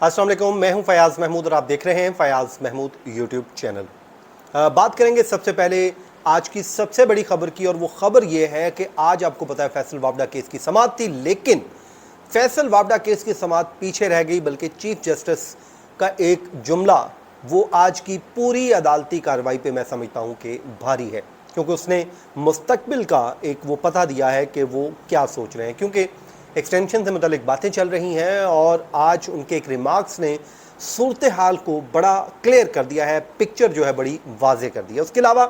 अस्सलाम वालेकुम, मैं हूं फयाज़ महमूद और आप देख रहे हैं फयाज़ महमूद यूट्यूब चैनल। बात करेंगे सबसे पहले आज की सबसे बड़ी खबर की, और वो खबर ये है कि आज आपको पता है फैसल वावड़ा केस की समाअत थी, लेकिन फैसल वावड़ा केस की समाअत पीछे रह गई, बल्कि चीफ जस्टिस का एक जुमला वो आज की पूरी अदालती कार्रवाई पे मैं समझता हूं कि भारी है, क्योंकि उसने मुस्तकबिल का एक वो पता दिया है कि वो क्या सोच रहे हैं, क्योंकि एक्सटेंशन से मुतालिक बातें चल रही हैं और आज उनके एक रिमार्क्स ने सूरत हाल को बड़ा क्लियर कर दिया है, पिक्चर जो है बड़ी वाजे कर दी है। उसके अलावा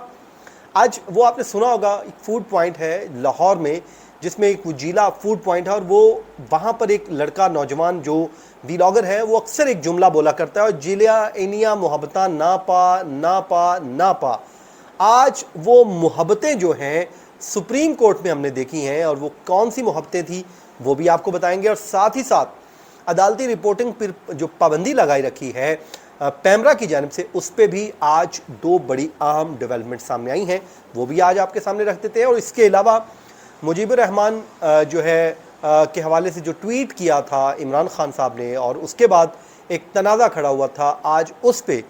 आज वो आपने सुना होगा, एक फूड पॉइंट है लाहौर में जिसमें एक जिला फूड पॉइंट है, और वो वहाँ पर एक लड़का नौजवान जो व्लॉगर है वो अक्सर एक जुमला बोला करता है, और जिलिया इनिया मोहब्बतां ना पा ना पा ना पा। आज वो मोहब्बतें जो हैं सुप्रीम कोर्ट में हमने देखी हैं, और वो कौन सी मोहब्बतें थी वो भी आपको बताएंगे, और साथ ही साथ अदालती रिपोर्टिंग पर जो पाबंदी लगाई रखी है पैमरा की जानिब से, उस पर भी आज दो बड़ी अहम डेवलपमेंट सामने आई हैं, वो भी आज आपके सामने रख देते हैं। और इसके अलावा मुजीबुर रहमान जो है के हवाले से जो ट्वीट किया था इमरान खान साहब ने, और उसके बाद एक तनाज़ा खड़ा हुआ था, आज उस पर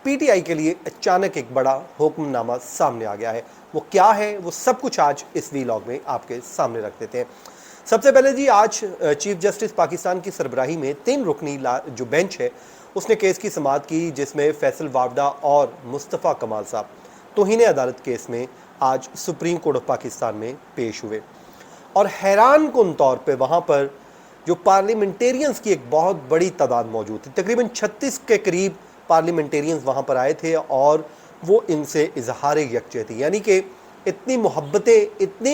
पीटीआई के लिए अचानक एक बड़ा हुक्मनामा सामने आ गया है। वो क्या है, वो सब कुछ आज इस वीलॉग में आपके सामने रख देते हैं। सबसे पहले जी, आज चीफ जस्टिस पाकिस्तान की सरबराही में 3 रुकनी जो बेंच है उसने केस की समाअत की, जिसमें फैसल वावड़ा और मुस्तफ़ा कमाल साहब तौहीन अदालत केस में आज सुप्रीम कोर्ट ऑफ पाकिस्तान में पेश हुए। और हैरान कुन तौर पे वहाँ पर जो पार्लियामेंटेरियंस की एक बहुत बड़ी तादाद मौजूद थी, तकरीबन 36 के करीब पार्लियामेंटेरियंस वहाँ पर आए थे, और वो इनसे इजहार यकजहती, यानी कि इतनी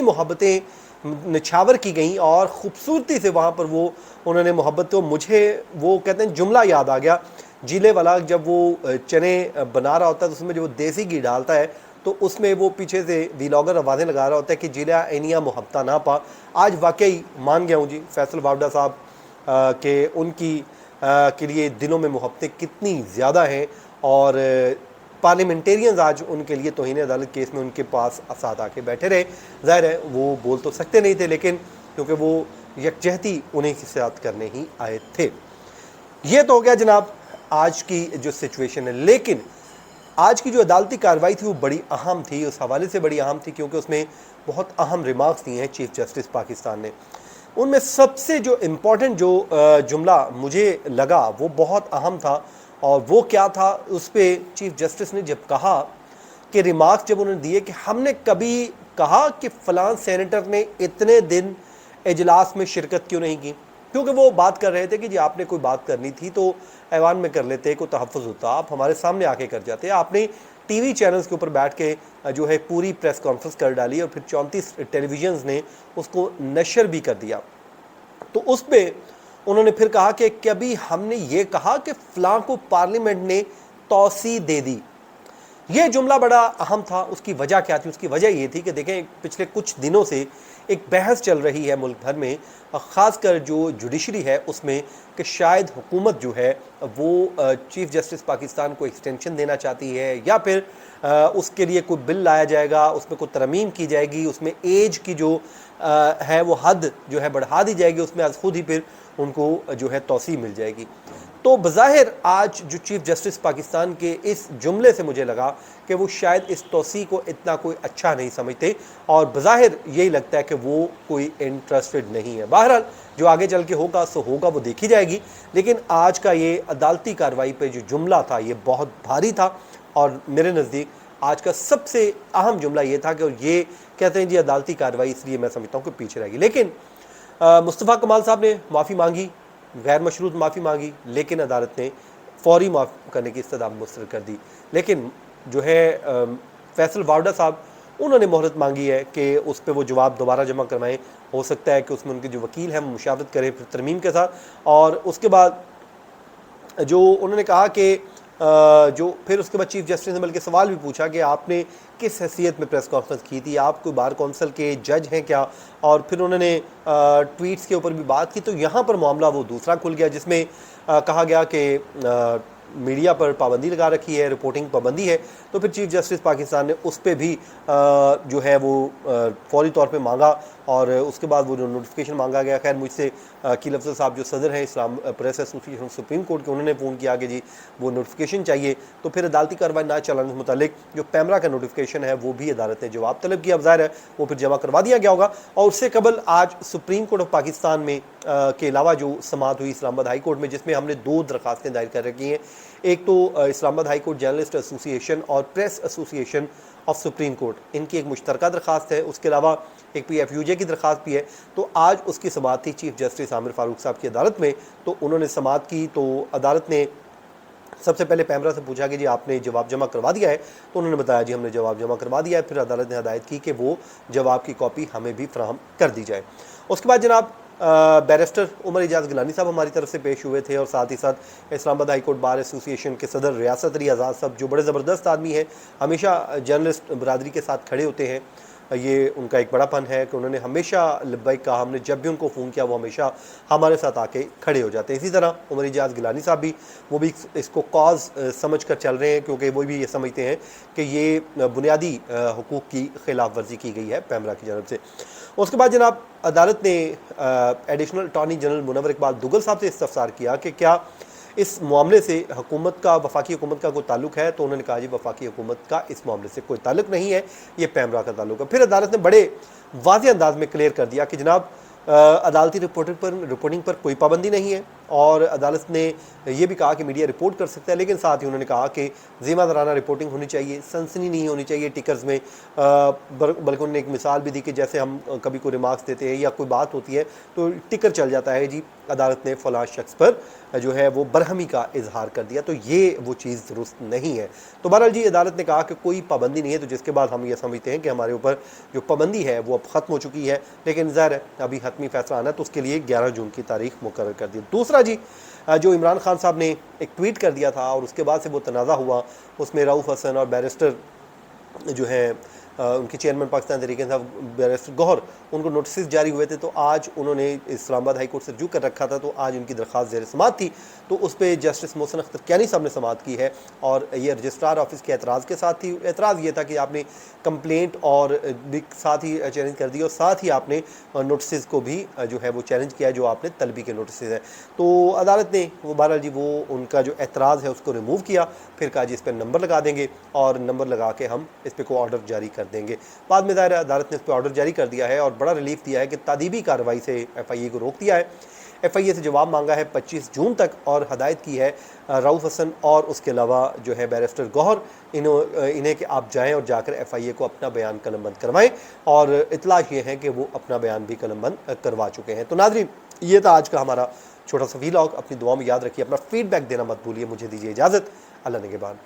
मोहब्बतें निछावर की गई और ख़ूबसूरती से वहाँ पर वो उन्होंने मोहब्बत, तो मुझे वो कहते हैं जुमला याद आ गया, जीले वाला जब वो चने बना रहा होता है तो उसमें जो वो देसी घी डालता है, तो उसमें वो पीछे से व्लॉगर आवाज़ें लगा रहा होता है कि जिला एनिया मोहब्बता ना पा। आज वाकई मान गया हूँ जी फैसल वावड़ा साहब के उनकी के लिए दिलों में मोहब्बतें कितनी ज़्यादा हैं, और पार्लियामेंटेरियंस आज उनके लिए तौहीन अदालत केस में उनके पास साथ आके बैठे रहे। ज़ाहिर है वो बोल तो सकते नहीं थे, लेकिन क्योंकि वो यकजहती उन्हीं के साथ करने ही आए थे। ये तो हो गया जनाब आज की जो सिचुएशन है, लेकिन आज की जो अदालती कार्रवाई थी वो बड़ी अहम थी, उस हवाले से बड़ी अहम थी क्योंकि उसमें बहुत अहम रिमार्क्स दिए हैं चीफ जस्टिस पाकिस्तान ने। उनमें सबसे जो इम्पोर्टेंट जो जुमला मुझे लगा वो बहुत अहम था, और वो क्या था, उस पर चीफ जस्टिस ने जब कहा कि रिमार्क्स जब उन्होंने दिए कि हमने कभी कहा कि फ़लाँ सेनेटर ने इतने दिन इजलास में शिरकत क्यों नहीं की, क्योंकि वो बात कर रहे थे कि जी आपने कोई बात करनी थी तो ऐवान में कर लेते, कोई तहफ़्फ़ुज़ होता, आप हमारे सामने आके कर जाते, आपने टीवी चैनल्स के ऊपर बैठ के जो है पूरी प्रेस कॉन्फ्रेंस कर डाली, और फिर 34 टेलीविजन्स ने उसको नशर भी कर दिया। तो उस पर उन्होंने फिर कहा कि कभी हमने ये कहा कि फ़लाँ को पार्लियामेंट ने तौसी दे दी। ये जुमला बड़ा अहम था। उसकी वजह क्या थी? उसकी वजह ये थी कि देखें पिछले कुछ दिनों से एक बहस चल रही है मुल्क भर में, ख़ासकर जो जुडिशरी है उसमें, कि शायद हुकूमत जो है वो चीफ जस्टिस पाकिस्तान को एक्सटेंशन देना चाहती है, या फिर उसके लिए कोई बिल लाया जाएगा, उसमें कोई तरमीम की जाएगी, उसमें एज की जो है वो हद जो है बढ़ा दी जाएगी, उसमें आज खुद ही फिर उनको जो है तौसी मिल जाएगी। तो बज़ाहिर आज जो चीफ जस्टिस पाकिस्तान के इस जुमले से मुझे लगा कि वो शायद इस तौसी को इतना कोई अच्छा नहीं समझते, और बज़ाहिर यही लगता है कि वो कोई इंटरेस्टेड नहीं है। बहरहाल जो आगे चल के होगा सो होगा, वो देखी जाएगी, लेकिन आज का ये अदालती कार्रवाई पे जो जुमला था ये बहुत भारी था, और मेरे नज़दीक आज का सबसे अहम जुमला ये था कि ये कहते हैं जी अदालती कार्रवाई इसलिए मैं समझता हूँ कि पीछे रहेगी। लेकिन मुस्तफ़ा कमाल साहब ने माफ़ी मांगी, गैर मशरूत माफ़ी मांगी, लेकिन अदालत ने फौरी माफ़ करने की इस्तदा मुस्तरद कर दी। लेकिन जो है फैसल वावड़ा साहब, उन्होंने मोहलत मांगी है कि उस पर वो जवाब दोबारा जमा करवाएं। हो सकता है कि उसमें उनके जो वकील हैं वो मुशावरत करें फिर तरमीम के साथ, और उसके बाद जो उन्होंने कहा कि जो फिर उसके बाद चीफ जस्टिस ने बल्कि सवाल भी पूछा कि आपने किस हैसियत में प्रेस कॉन्फ्रेंस की थी, आप कोई बार कौंसिल के जज हैं क्या, और फिर उन्होंने ट्वीट्स के ऊपर भी बात की। तो यहाँ पर मामला वो दूसरा खुल गया, जिसमें कहा गया कि मीडिया पर पाबंदी लगा रखी है, रिपोर्टिंग पाबंदी है, तो फिर चीफ जस्टिस पाकिस्तान ने उस पर भी जो है वो फौरी तौर पे मांगा और उसके बाद वो जो नोटिफिकेशन मांगा गया। खैर मुझसे कील अफजल साहब जो सदर हैं इस्लाम प्रेस एसोसिएशन सुप्रीम कोर्ट के, उन्होंने फ़ोन किया कि जी वो नोटिफिकेशन चाहिए, तो फिर अदालती कार्रवाई ना चलाने से मुतालिक जो पैमरा का नोटिफिकेशन है वो भी अदालत ने जवाब तलब किया। अब ज़ाहिर है वो फिर जमा करवा दिया गया होगा। और उससे कबल आज सुप्रीम कोर्ट ऑफ पाकिस्तान में के अलावा जो समाअत हुई इस्लामाबाद हाई कोर्ट में, जिसमें हमने 2 दरखास्तें दायर कर रखी हैं। एक तो Islamabad high court journalist association और press association of supreme court, इनकी एक मुश्तरका दरखास्त है। उसके अलावा एक PFUJ की दरखास्त भी है। तो आज उसकी समाअत थी चीफ जस्टिस आमिर फारूक साहब की अदालत में। तो उन्होंने समाअत की, तो अदालत ने सबसे पहले पैमरा से पूछा कि जी आपने जवाब जमा करवा दिया है, तो उन्होंने बताया जी हमने जवाब जमा करवा दिया है। फिर अदालत ने हदायत की कि वो जवाब की कॉपी हमें भी फराहम कर दी जाए। उसके बाद जनाब बैरिस्टर उमर इजाज़ गिलानी साहब हमारी तरफ से पेश हुए थे और साथ ही साथ Islamabad high court bar association के सदर रियासत अली आज़ाद साहब, जो बड़े ज़बरदस्त आदमी हैं, हमेशा जर्नलिस्ट बरदरी के साथ खड़े होते हैं। ये उनका एक बड़ापन है कि उन्होंने हमेशा लब्बैक कहा, हमने जब भी उनको फ़ोन किया वो हमेशा हमारे साथ आके खड़े हो जाते हैं। इसी तरह उमर इजाज़ गिलानी साहब भी, वो भी इसको कॉज समझ कर चल रहे हैं, क्योंकि वो भी ये समझते हैं कि ये बुनियादी हुकूक़ की खिलाफ वर्जी की गई है पैमरा की जानब से। उसके बाद जनाब अदालत ने additional attorney general Munawwar Iqbal Duggal साहब से इस्तफसार किया कि क्या इस मामले से हुकूमत का, वफाकी हुकूमत का कोई ताल्लुक है। तो उन्होंने कहा जी वफाकी हुकूमत का इस मामले से कोई ताल्लुक नहीं है, ये पैमरा का ताल्लुक है। फिर अदालत ने बड़े वाज़े अंदाज में क्लियर कर दिया कि जनाब अदालती रिपोर्टिंग पर कोई पाबंदी नहीं है, और अदालत ने यह भी कहा कि मीडिया रिपोर्ट कर सकता है, लेकिन साथ ही उन्होंने कहा कि ज़िम्मेदाराना रिपोर्टिंग होनी चाहिए, सनसनी नहीं होनी चाहिए टिकर्स में। बल्कि उन्होंने एक मिसाल भी दी कि जैसे हम कभी कोई रिमार्क्स देते हैं या कोई बात होती है तो टिकर चल जाता है जी अदालत ने फ़लाँ शख्स पर जो है वो बरहमी का इजहार कर दिया, तो ये वो चीज़ दुरुस्त नहीं है। तो बहरहाल जी अदालत ने कहा कि कोई पाबंदी नहीं है, तो जिसके बाद हम ये समझते हैं कि हमारे ऊपर जो पाबंदी है वो अब ख़त्म हो चुकी है। लेकिन ज़ाहिर है अभी हतमी फैसला आना है, तो उसके लिए 11 जून की तारीख मुकर्रर कर दी। दूसरा जी जो इमरान खान साहब ने एक ट्वीट कर दिया था और उसके बाद से वो तनाज़ा हुआ, उसमें रऊफ़ हसन और बैरिस्टर जो है उनके चेयरमैन पाकिस्तान तहरीक इंसाफ बैरिस्टर गौहर, उनको नोटिस जारी हुए थे। तो आज उन्होंने इस्लामाबाद हाई कोर्ट से रुजू कर रखा था, तो आज उनकी दरख्वास्त ज़ेर समाअत थी, तो उस पर जस्टिस मोहसिन अख्तर कियानी साहब ने समाअत की है। और ये रजिस्ट्रार ऑफिस के एतराज़ के साथ थी। एतराज़ ये था कि आपने कंप्लेंट और भी साथ ही चैलेंज कर दी, और साथ ही आपने नोटिस को भी जो है वो चैलेंज किया जो आपने तलबी के नोटिस हैं। तो अदालत ने वो बहरहाल जी वो उनका जो एतराज़ है उसको रिमूव किया। फिर कहा जी इस पर नंबर लगा देंगे और नंबर लगा के हम इस पर कोई ऑर्डर जारी कर देंगे। बाद में दायरा अदालत ने इस पर ऑर्डर जारी कर दिया है और बड़ा रिलीफ दिया है कि तादीबी कार्रवाई से FIA को रोक दिया है। FIA से जवाब मांगा है 25 जून तक, और हदायत की है रऊफ़ हसन और उसके अलावा जो है बैरिस्टर गौहर, इन्हें कि आप जाएं और जाकर FIA को अपना बयान कलमबंद करवाएं। और इतला ये है कि वो अपना बयान भी कलमबंद करवा चुके हैं। तो नाज़रीन ये था आज का हमारा छोटा सा वीलॉग। अपनी दुआ में याद रखिए, अपना फीडबैक देना मत भूलिए। मुझे दीजिए इजाज़त, अल्लाह निगहबान।